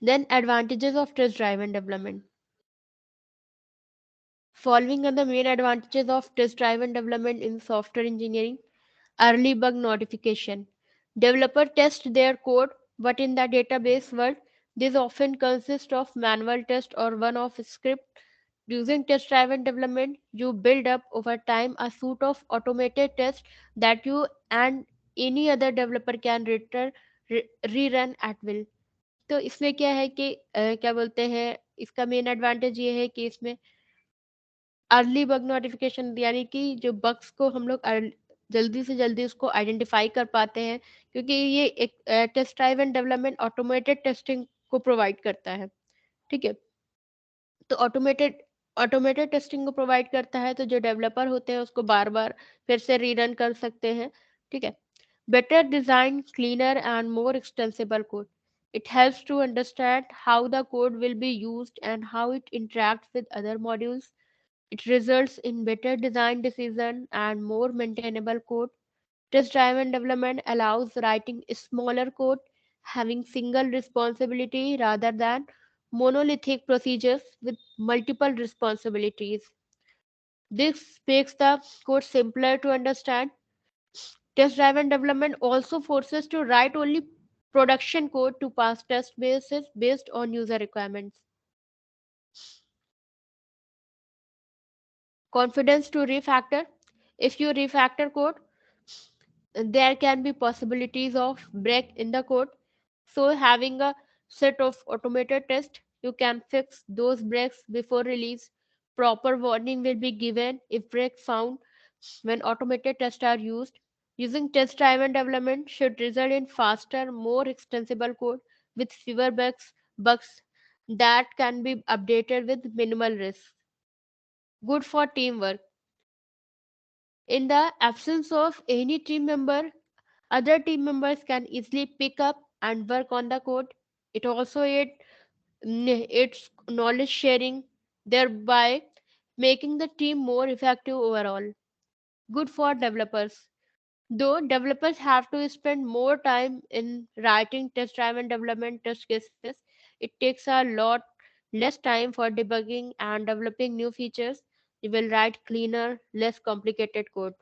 Then advantages of test-driven development. Following are the main advantages of test-driven development in software engineering. Early bug notification. Developer test their code, but in the database world, this often consists of manual test or one-off script. Using test-driven development, you build up over time a suite of automated tests that you and any other developer can rerun at will. तो इसमें क्या है कि क्या बोलते हैं, इसका main advantage ये है कि इसमें अर्ली बग नोटिफिकेशन, यानी कि जो बग्स को हम लोग जल्दी से जल्दी उसको आइडेंटिफाई कर पाते हैं, क्योंकि ये एक test driven development automated testing को प्रोवाइड करता है। ठीक है, तो ऑटोमेटेड टेस्टिंग को प्रोवाइड करता है, तो जो डेवलपर होते हैं उसको बार बार फिर से रीरन कर सकते हैं। ठीक है, better design, cleaner and more extensible code. It helps to understand how the code will be used and how it interacts with other modules. It results in better design decision and more maintainable code. Test-driven development allows writing smaller code, having single responsibility rather than monolithic procedures with multiple responsibilities. This makes the code simpler to understand. Test-driven development also forces to write only production code to pass test bases based on user requirements. Confidence to refactor. If you refactor code, there can be possibilities of break in the code. So having a set of automated tests, you can fix those breaks before release. Proper warning will be given if break found when automated tests are used. Using test-driven development should result in faster, more extensible code with fewer bugs that can be updated with minimal risk. Good for teamwork. In the absence of any team member, other team members can easily pick up and work on the code. It also aids knowledge sharing, thereby making the team more effective overall. Good for developers. Though developers have to spend more time in writing test driven development test cases, it takes a lot less time for debugging and developing new features. You will write cleaner, less complicated code.